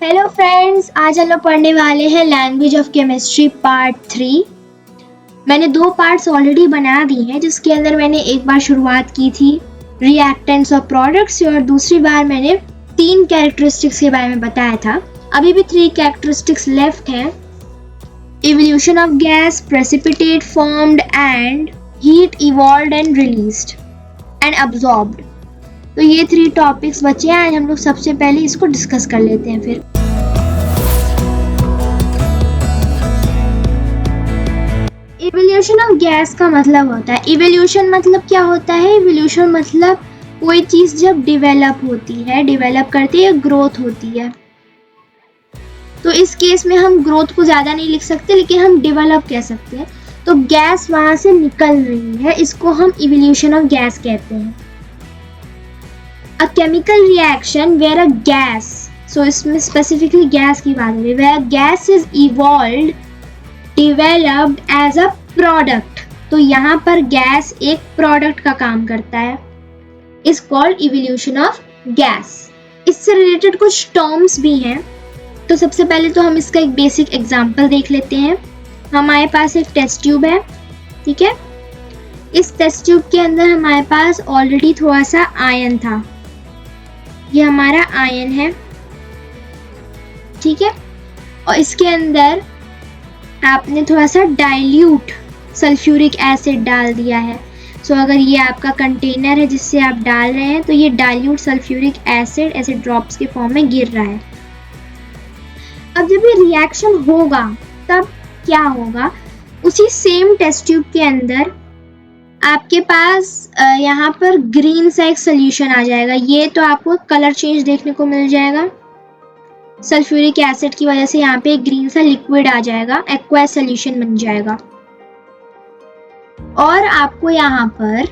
Hello friends, आज हम लोग पढ़ने वाले हैं लैंग्वेज ऑफ केमिस्ट्री पार्ट 3। मैंने 2 पार्ट्स ऑलरेडी बना दी हैं, जिसके अंदर मैंने एक बार शुरुआत की थी रिएक्टेंट्स और प्रोडक्ट्स और दूसरी बार मैंने 3 कैरेक्टरिस्टिक्स के बारे में बताया था। अभी भी 3 कैरेक्टरिस्टिक्स लेफ्ट हैं, evolution of gas, precipitate formed and heat evolved and released and absorbed. तो ये 3 टॉपिक्स बचे हैं। आज हम लोग सबसे पहले इसको डिस्कस कर लेते हैं। फिर इवोल्यूशन ऑफ गैस का मतलब होता है, इवोल्यूशन मतलब क्या होता है? इवोल्यूशन मतलब कोई चीज जब डिवेलप होती है, डिवेलप करती है, ग्रोथ होती है। तो इस केस में हम ग्रोथ को ज्यादा नहीं लिख सकते, लेकिन हम डिवेलप कह सकते हैं। तो गैस वहां से निकल रही है, इसको हम इवोल्यूशन ऑफ गैस कहते हैं। A chemical reaction where a gas, so इसमें specifically gas की बात हो रही है, where gas is evolved, developed as a product। तो यहाँ पर गैस एक प्रोडक्ट का काम करता है, is called evolution of gas। इससे रिलेटेड कुछ टर्म्स भी हैं। तो सबसे पहले तो हम इसका एक बेसिक एग्जांपल देख लेते हैं। हमारे पास एक टेस्ट ट्यूब है, ठीक है। इस टेस्ट ट्यूब के अंदर हमारे पास ऑलरेडी थोड़ा सा आयन था, ये हमारा आयन है, ठीक है। और इसके अंदर आपने थोड़ा सा डाइल्यूट सल्फ्यूरिक एसिड डाल दिया है। सो अगर ये आपका कंटेनर है जिससे आप डाल रहे हैं, तो ये डाइल्यूट सल्फ्यूरिक एसिड ऐसे ड्रॉप्स के फॉर्म में गिर रहा है। अब जब ये रिएक्शन होगा तब क्या होगा? उसी सेम टेस्ट ट्यूब के अंदर आपके पास यहाँ पर ग्रीन सा एक सोल्यूशन आ जाएगा। ये तो आपको कलर चेंज देखने को मिल जाएगा, सल्फ्यूरिक एसिड की वजह से यहाँ पे एक ग्रीन सा लिक्विड आ जाएगा, एक्वायस सोल्यूशन बन जाएगा। और आपको यहाँ पर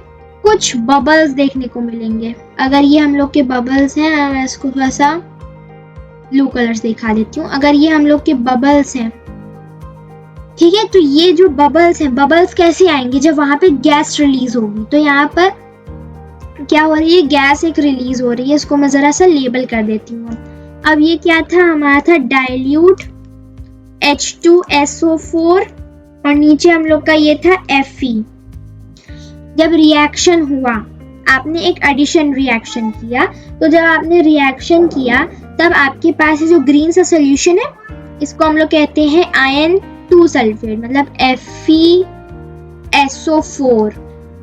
कुछ बबल्स देखने को मिलेंगे। अगर ये हम लोग के बबल्स हैं, मैं इसको थोड़ा सा ब्लू कलर से दिखा देती हूँ। अगर ये हम लोग के बबल्स हैं, ठीक है, तो ये जो बबल्स हैं, बबल्स कैसे आएंगे? जब वहां पे गैस रिलीज होगी। तो यहाँ पर क्या हो रही है? गैस एक रिलीज हो रही है। इसको मैं जरा सा लेबल कर देती हूँ। अब ये क्या था? हमारा था डाइल्यूट H2SO4 और नीचे हम लोग का ये था Fe। जब रिएक्शन हुआ, आपने एक एडिशन रिएक्शन किया, तो जब आपने रिएक्शन किया तब आपके पास जो ग्रीन सा सोल्यूशन है, इसको हम लोग कहते हैं आयन 2 सल्फेट, मतलब FeSO4।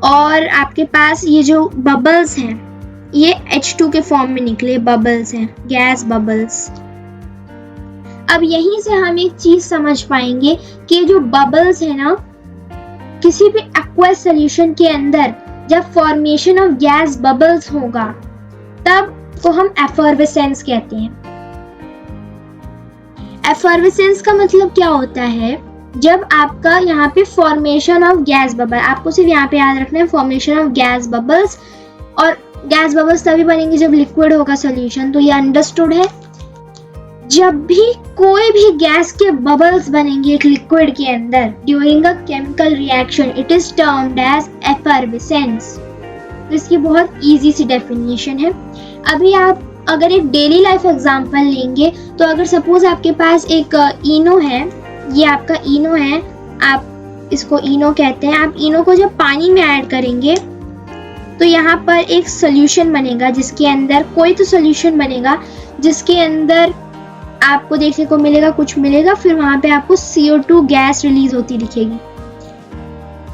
और आपके पास ये जो बबल्स हैं, ये H2 के फॉर्म में निकले बबल्स हैं, गैस बबल्स। अब यहीं से हम एक चीज समझ पाएंगे कि जो बबल्स है ना, किसी भी एक्वस सॉल्यूशन के अंदर जब फॉर्मेशन ऑफ गैस बबल्स होगा, तब को हम एफर्वेसेंस कहते हैं। एफर्वेसेंस का मतलब क्या होता है? जब आपका यहाँ पे फॉर्मेशन ऑफ गैस बबल, आपको सिर्फ यहाँ पे याद रखना है फॉर्मेशन ऑफ गैस बबल्स। और गैस बबल्स तभी बनेंगे जब लिक्विड होगा सॉल्यूशन, तो ये अंडरस्टूड है। जब भी कोई भी गैस के बबल्स बनेंगे एक लिक्विड के अंदर during a chemical reaction, it is termed as effervescence. तो इसकी बहुत इजी सी डेफिनेशन है। अभी आप अगर एक डेली लाइफ एग्जांपल लेंगे, तो अगर सपोज आपके पास एक इनो है, ये आपका इनो है, आप इसको इनो कहते हैं। आप इनो को जब पानी में ऐड करेंगे, तो यहाँ पर एक सोल्यूशन बनेगा, जिसके अंदर कोई तो सोल्यूशन बनेगा जिसके अंदर आपको देखने को मिलेगा, कुछ मिलेगा, फिर वहां पे आपको CO2 गैस रिलीज होती दिखेगी।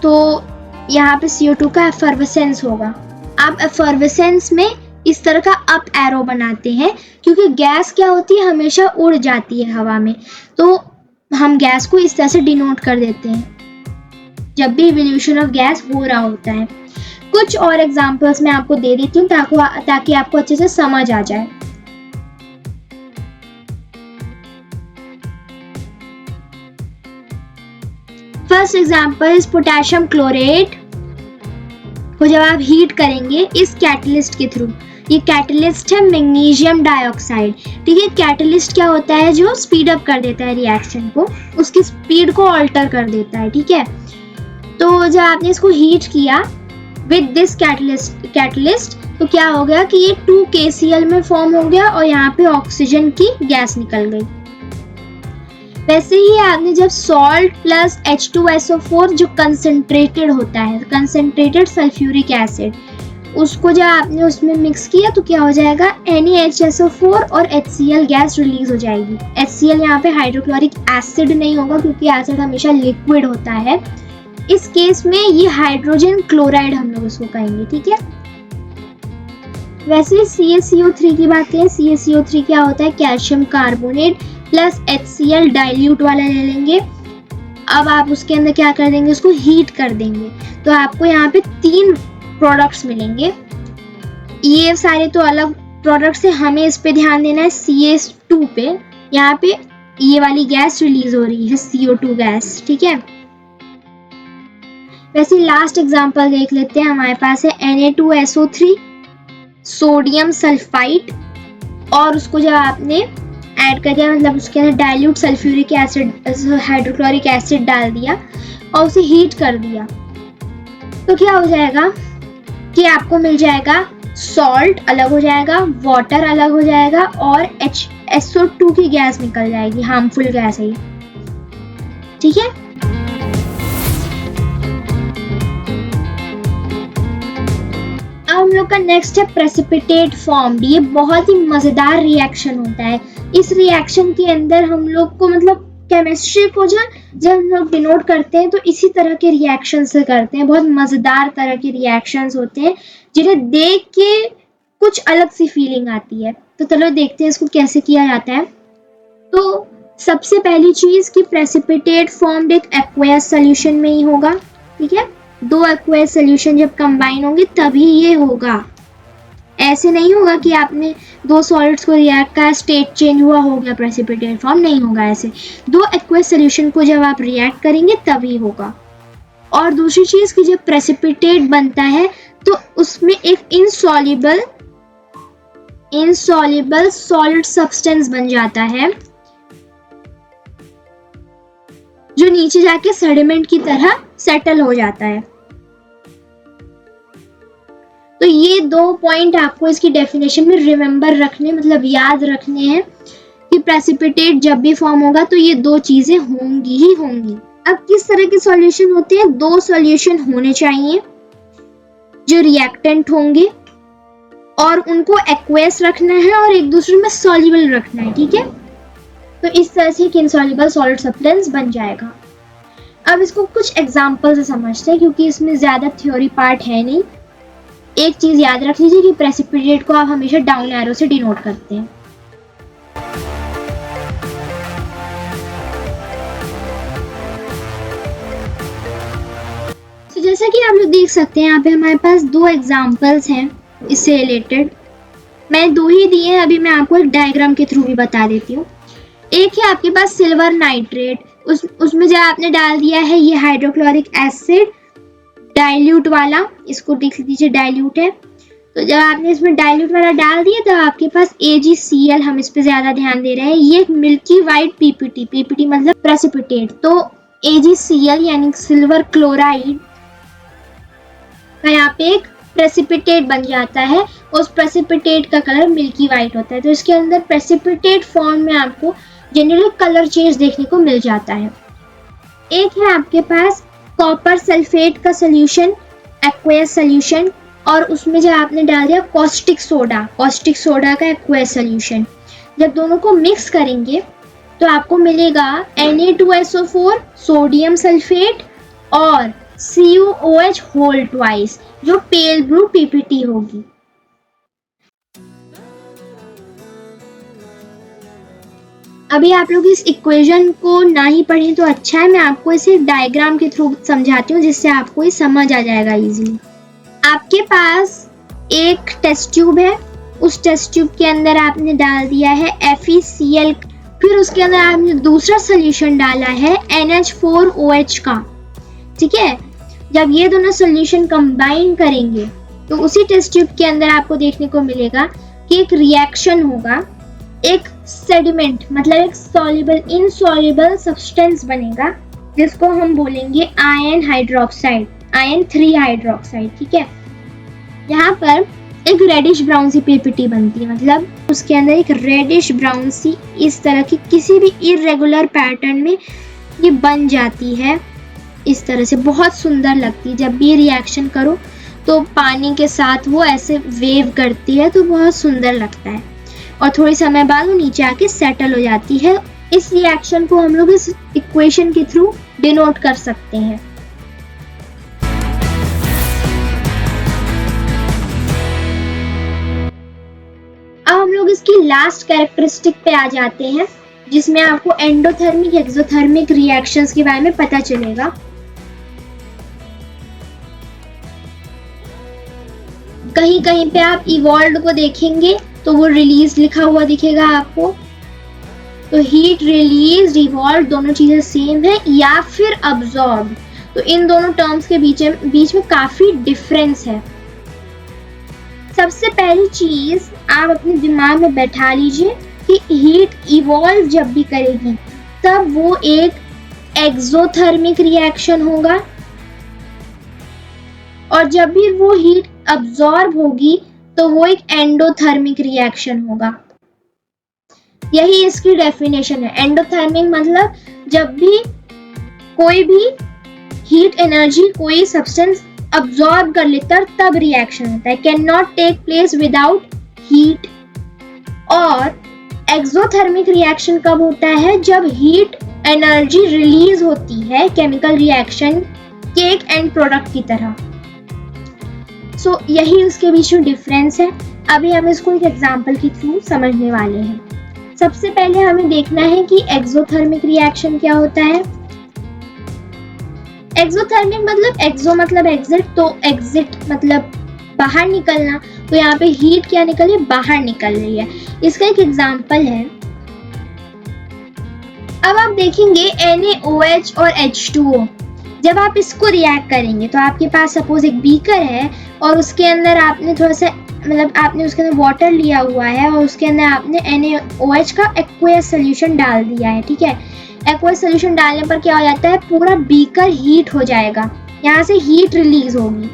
तो यहाँ पे CO2 का एफर्वेसेंस होगा। आप एफर्वेसेंस में इस तरह का अप एरो बनाते हैं, क्योंकि गैस क्या होती है? हमेशा उड़ जाती है हवा में। तो हम गैस को इस तरह से डिनोट कर देते हैं जब भी इवोल्यूशन ऑफ गैस हो रहा होता है। कुछ और एग्जांपल्स मैं आपको दे देती हूँ ताकि आपको अच्छे से समझ आ जाए। First example is potassium chlorate को जब आप हीट करेंगे इस कैटलिस्ट के थ्रू। ये कैटलिस्ट है मैग्नीशियम डाइऑक्साइड, ठीक है। कैटलिस्ट क्या होता है? जो स्पीड अप कर देता है रिएक्शन को, उसकी स्पीड को ऑल्टर कर देता है, ठीक है। तो जब आपने इसको हीट किया, विद दिस कैटलिस्ट तो क्या हो गया कि ये 2KCl में फॉर्म हो गया और यहाँ पे ऑक्सीजन की गैस निकल गई। वैसे ही आपने जब सॉल्ट प्लस H2SO4 जो कंसंट्रेटेड होता है, कंसंट्रेटेड सल्फ्यूरिक एसिड, उसको जब आपने उसमें मिक्स किया तो क्या हो जाएगा, NaHSO4 और HCl गैस रिलीज हो जाएगी। HCl यहाँ पे हाइड्रोक्लोरिक एसिड नहीं होगा क्योंकि एसिड हमेशा लिक्विड होता है। इस केस में ये हाइड्रोजन क्लोराइड हम लोग उसको कहेंगे, ठीक है। वैसे CaCO3 की बात करें, CaCO3 क्या होता है, calcium carbonate plus HCl dilute वाला ले लेंगे। अब आप उसके अंदर क्या कर देंगे, उसको हीट कर देंगे तो आपको यहाँ पे 3 प्रोडक्ट्स मिलेंगे। ये सारे तो अलग प्रोडक्ट्स है, हमें इस पे ध्यान देना है CH2 पे। यहाँ पे ये वाली गैस रिलीज हो रही है, CO2 गैस, ठीक है। वैसे लास्ट एग्जांपल देख लेते हैं, हमारे पास है Na2SO3 सोडियम सल्फाइड, और उसको जब आपने ऐड कर दिया, मतलब उसके अंदर dilute sulphuric acid hydrochloric acid डाल दिया और उसे हीट कर दिया तो क्या हो जाएगा कि आपको मिल जाएगा सॉल्ट अलग हो जाएगा, वाटर अलग हो जाएगा और SO2 की गैस निकल जाएगी, हार्मफुल गैस है ये, ठीक है। अब हम लोग का नेक्स्ट है प्रेसिपिटेट फॉर्म्ड। ये बहुत ही मजेदार रिएक्शन होता है। इस रिएक्शन के अंदर हम लोग को मतलब केमिस्ट्री को जब हम लोग डिनोट करते हैं तो इसी तरह के रिएक्शन से करते हैं। बहुत मजेदार तरह के रिएक्शंस होते हैं जिन्हें देख के कुछ अलग सी फीलिंग आती है। तो चलो देखते हैं इसको कैसे किया जाता है। तो सबसे पहली चीज कि प्रेसिपिटेट फॉर्म्ड एक एक्वेयस सोल्यूशन में ही होगा, ठीक है। 2 एक्वेयस सोल्यूशन जब कंबाइन होंगे तभी ये होगा, ऐसे नहीं होगा कि आपने 2 सॉलिड्स को रिएक्ट का स्टेट चेंज हुआ हो गया प्रेसिपिटेट फॉर्म, नहीं होगा ऐसे। 2 एक्वेयस सोल्यूशन को जब आप रिएक्ट करेंगे तभी होगा। और दूसरी चीज कि जब प्रेसिपिटेट बनता है तो उसमें एक इनसॉल्युबल सॉलिड सब्सटेंस बन जाता है जो नीचे जाके सेडिमेंट की तरह सेटल हो जाता है। तो ये 2 पॉइंट आपको इसकी डेफिनेशन में रिमेंबर रखने, मतलब याद रखने हैं कि प्रेसिपिटेट जब भी फॉर्म होगा तो ये 2 चीजें होंगी ही होंगी। अब किस तरह के सॉल्यूशन होते हैं, 2 सॉल्यूशन होने चाहिए जो रिएक्टेंट होंगे और उनको एक्वेस रखना है और एक दूसरे में सॉल्युबल रखना है, ठीक है। तो इस तरह से एक इनसॉल्युबल सॉलिड सब्सटेंस बन जाएगा। अब इसको कुछ एग्जांपल से समझते हैं क्योंकि इसमें ज्यादा थ्योरी पार्ट है नहीं। एक चीज याद रख लीजिए कि प्रेसिपिटेट को आप हमेशा डाउन एरो से डिनोट करते हैं। तो जैसा कि आप लोग देख सकते हैं यहाँ पे हमारे पास 2 एग्जांपल्स हैं इससे रिलेटेड। मैं 2 ही दिए हैं, अभी मैं आपको एक डायग्राम के थ्रू भी बता देती हूँ। एक है आपके पास सिल्वर नाइट्रेट, उसमें जब आपने डाल दिया है ये हाइड्रोक्लोरिक एसिड डाइल्यूट वाला, इसको देख लीजिए डाइल्यूट है। तो जब आपने इसमें डाइल्यूट वाला डाल दिया तो आपके पास AgCl, हम इस पे ज्यादा ध्यान दे रहे हैं, ये एक मिल्की वाइट PPT मतलब प्रेसिपिटेट। तो AgCl यानी सिल्वर क्लोराइड का यहाँ पे एक प्रेसिपिटेट बन जाता है। उस प्रेसिपिटेट का कलर मिल्की वाइट होता है। तो इसके अंदर प्रेसिपिटेट फॉर्म में आपको जनरली कलर चेंज देखने को मिल जाता है। एक है आपके पास कॉपर सल्फेट का सोल्यूशन, एक्वेयस सोल्यूशन, और उसमें जब आपने डाल दिया कॉस्टिक सोडा का एक्वेयस सोल्यूशन। जब दोनों को मिक्स करेंगे तो आपको मिलेगा Na2SO4 सोडियम सल्फेट और CuOH होल ट्वाइस, जो पेल ब्लू PPT होगी। अभी आप लोग इस इक्वेशन को ना ही पढ़ें तो अच्छा है, मैं आपको इसे डायग्राम के थ्रू समझाती हूँ जिससे आपको ये समझ आ जाएगा इजीली। आपके पास एक टेस्ट ट्यूब है, उस टेस्ट ट्यूब के अंदर आपने डाल दिया है FeCl, फिर उसके अंदर आपने दूसरा सोल्यूशन डाला है NH4OH का, ठीक है। जब ये दोनों सोल्यूशन कंबाइन करेंगे तो उसी टेस्ट ट्यूब के अंदर आपको देखने को मिलेगा कि एक रिएक्शन होगा, एक सेडिमेंट मतलब एक इनसॉल्युबल सब्सटेंस बनेगा जिसको हम बोलेंगे आयन हाइड्रोक्साइड। आयन 3 हाइड्रोक्साइड, ठीक है। यहाँ पर एक रेडिश ब्राउन सी पीपीटी बनती है, मतलब उसके अंदर एक रेडिश ब्राउन सी इस तरह की किसी भी इरेगुलर पैटर्न में ये बन जाती है। इस तरह से बहुत सुंदर लगती है। जब भी रिएक्शन करो तो पानी के साथ वो ऐसे वेव करती है तो बहुत सुंदर लगता है, और थोड़ी समय बाद वो नीचे आके सेटल हो जाती है। इस रिएक्शन को हम लोग इस इक्वेशन के थ्रू डिनोट कर सकते हैं। अब हम लोग इसकी लास्ट कैरेक्टरिस्टिक पे आ जाते हैं, जिसमें आपको एंडोथर्मिक एक्सोथर्मिक रिएक्शंस के बारे में पता चलेगा। कहीं कहीं पे आप इवॉल्व को देखेंगे तो वो रिलीज लिखा हुआ दिखेगा आपको। तो हीट रिलीज, इवॉल्व दोनों चीजें सेम है, या फिर अब्सॉर्ब। तो इन दोनों टर्म्स के बीच में काफी डिफरेंस है। सबसे पहली चीज आप अपने दिमाग में बैठा लीजिए कि हीट इवॉल्व जब भी करेगी तब वो एक एक्सोथर्मिक रिएक्शन होगा, और जब भी वो हीट अब्सॉर्ब होगी तो वो एक एंडोथर्मिक रिएक्शन होगा। यही इसकी डेफिनेशन है। एंडोथर्मिक मतलब जब भी कोई भी हीट एनर्जी कोई सब्सटेंस अब्सॉर्ब कर लेता है तब रिएक्शन होता है। Can not take place without heat. और एक्सोथर्मिक रिएक्शन कब होता है? जब हीट एनर्जी रिलीज होती है केमिकल रिएक्शन के एक एंड प्रोडक्ट की तरह। सो यही उसके बीच में डिफरेंस है। अभी हम इसको एक एग्जांपल के थ्रू समझने वाले हैं। सबसे पहले हमें देखना है कि एक्सोथर्मिक रिएक्शन क्या होता है। एक्सोथर्मिक मतलब एक्सो मतलब एग्जिट, तो एग्जिट मतलब बाहर निकलना। तो यहाँ पे हीट क्या निकल रही है? बाहर निकल रही है। इसका एक एग्जांपल है। अब आप देखेंगे NaOH और H2O। जब आप इसको रिएक्ट करेंगे तो आपके पास सपोज एक बीकर है और उसके अंदर आपने थोड़ा सा मतलब आपने उसके अंदर वाटर लिया हुआ है और उसके अंदर आपने NaOH का एक्वस सोल्यूशन डाल दिया है, ठीक है। एक्वस सोल्यूशन डालने पर क्या हो जाता है? पूरा बीकर हीट हो जाएगा। यहाँ से हीट रिलीज होगी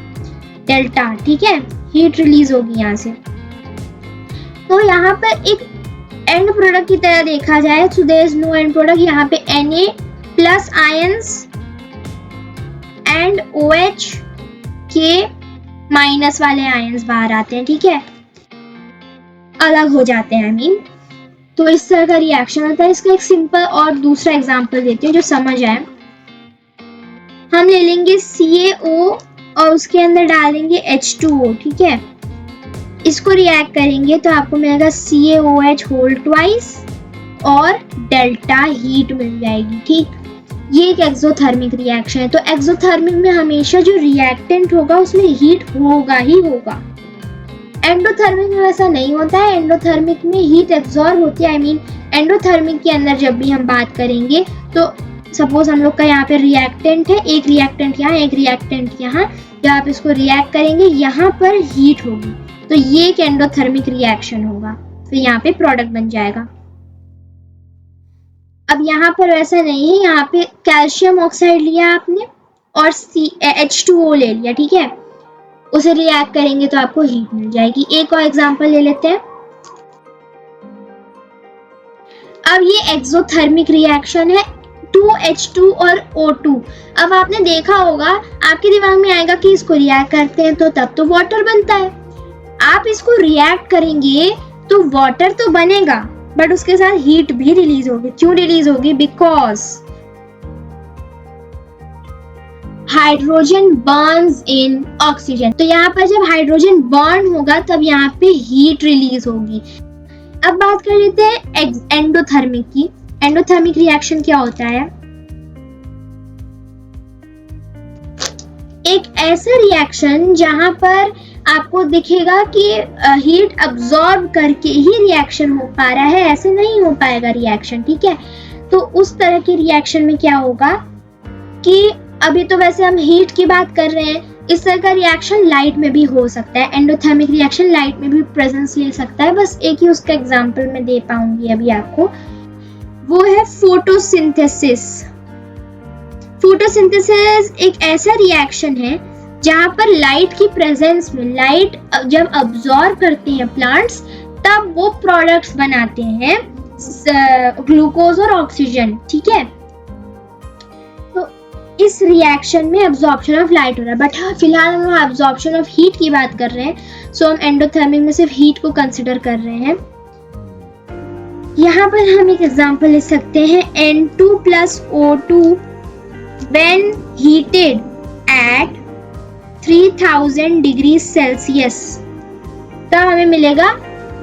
डेल्टा, ठीक है, हीट रिलीज होगी यहाँ से। तो यहाँ पर एक एंड प्रोडक्ट की तरह देखा जाए तो there is no end product. यहाँ पे Na plus ions and OH के माइनस वाले आयंस बाहर आते हैं, ठीक है, अलग हो जाते हैं। I mean, तो इस तरह का रिएक्शन होता है। इसका एक सिंपल और दूसरा एग्जांपल देते हैं जो समझ आए। हम ले लेंगे CaO और उसके अंदर डालेंगे H2O, ठीक है। इसको रिएक्ट करेंगे तो आपको मिलेगा CaOH होल ट्वाइस और डेल्टा हीट मिल जाएगी, ठीक। ये एक एक्सोथर्मिक रिएक्शन है। तो एक्सोथर्मिक में हमेशा जो रिएक्टेंट होगा उसमें हीट होगा ही होगा। एंडोथर्मिक में ऐसा नहीं होता है। एंडोथर्मिक में हीट एब्जॉर्ब होती है। आई मीन एंडोथर्मिक के अंदर जब भी हम बात करेंगे तो सपोज हम लोग का यहाँ पे रिएक्टेंट है, एक रिएक्टेंट यहाँ, एक रिएक्टेंट यहाँ। जब आप इसको रिएक्ट करेंगे यहाँ पर हीट होगी, तो ये एक एंडोथर्मिक रिएक्शन होगा। फिर यहाँ पे प्रोडक्ट बन जाएगा। अब यहाँ पर वैसा नहीं है। यहाँ पे कैल्शियम ऑक्साइड लिया आपने और H2O ले लिया, ठीक है। उसे रिएक्ट करेंगे तो आपको हीट मिल जाएगी। एक और एग्जांपल ले लेते हैं। अब ये एक्सोथर्मिक रिएक्शन है 2H2 और O2। अब आपने देखा होगा, आपके दिमाग में आएगा कि इसको रिएक्ट करते हैं तो तब तो वाटर बनता है। आप इसको रिएक्ट करेंगे तो वाटर तो बनेगा बट उसके साथ हीट भी रिलीज होगी। क्यों रिलीज होगी? Because hydrogen Burns in oxygen. तो यहाँ पर जब हाइड्रोजन बर्न होगा तब यहाँ पे हीट रिलीज होगी। अब बात कर लेते हैं एंडोथर्मिक की। एंडोथर्मिक रिएक्शन क्या होता है? एक ऐसा रिएक्शन जहां पर आपको दिखेगा कि हीट अब्सॉर्ब करके ही रिएक्शन हो पा रहा है, ऐसे नहीं हो पाएगा रिएक्शन, ठीक है। तो उस तरह के रिएक्शन में क्या होगा कि अभी तो वैसे हम हीट की बात कर रहे हैं, इस तरह का रिएक्शन लाइट में भी हो सकता है। एंडोथर्मिक रिएक्शन लाइट में भी प्रेजेंस ले सकता है। बस एक ही उसका एग्जांपल मैं दे पाऊंगी अभी आपको, वो है फोटोसिंथेसिस। फोटोसिंथेसिस एक ऐसा रिएक्शन है जहां पर लाइट की प्रेजेंस में, लाइट जब अब्सॉर्ब करते हैं प्लांट्स, तब वो प्रोडक्ट्स बनाते हैं, ग्लूकोज और ऑक्सीजन। ठीक है, तो इस रिएक्शन में अब्सॉर्प्शन ऑफ लाइट हो रहा है। बट हाँ, फिलहाल हम अब्सॉर्प्शन ऑफ हीट की बात कर रहे हैं, सो हम एंडोथर्मिक में सिर्फ हीट को कंसिडर कर रहे हैं। यहाँ पर हम एक एग्जांपल ले सकते हैं, N2 plus O2 when heated at 3000 degree Celsius, तब हमें मिलेगा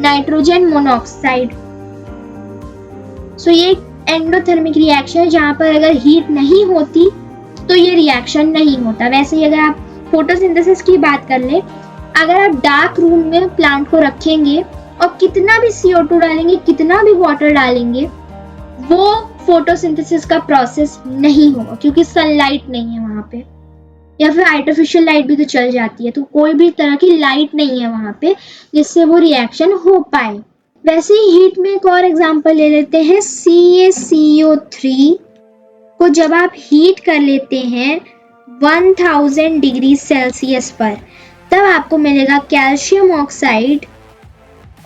नाइट्रोजन मोनोऑक्साइड। सो ये एंडोथर्मिक रिएक्शन है जहां पर अगर हीट नहीं होती तो ये रिएक्शन नहीं होता। वैसे ही अगर आप फोटोसिंथेसिस की बात कर ले, अगर आप डार्क रूम में प्लांट को रखेंगे और कितना भी CO2 डालेंगे, कितना भी वाटर डालेंगे, वो फोटोसिंथेसिस का प्रोसेस नहीं होगा, क्योंकि सनलाइट नहीं है वहां पे, या फिर आर्टिफिशियल लाइट भी तो चल जाती है, तो कोई भी तरह की लाइट नहीं है वहां पे जिससे वो रिएक्शन हो पाए। वैसे ही हीट में एक और एग्जांपल ले लेते हैं, CaCO3 को जब आप हीट कर लेते हैं 1000 डिग्री सेल्सियस पर, तब आपको मिलेगा कैल्शियम ऑक्साइड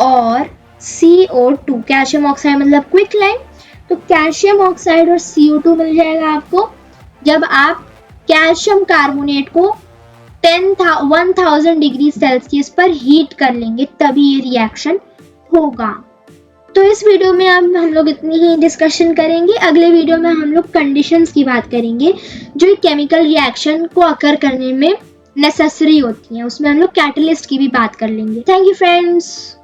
और CO2। कैल्शियम ऑक्साइड मतलब क्विकलाइम, तो कैल्शियम ऑक्साइड और CO2 मिल जाएगा आपको जब आप कैल्शियम कार्बोनेट को 1000 डिग्री सेल्सियस पर हीट कर लेंगे, तभी ये रिएक्शन होगा। तो इस वीडियो में अब हम लोग इतनी ही डिस्कशन करेंगे। अगले वीडियो में हम लोग कंडीशंस की बात करेंगे जो केमिकल रिएक्शन को अकर करने में नेसेसरी होती हैं, उसमें हम लोग कैटलिस्ट की भी बात कर लेंगे। Thank you friends.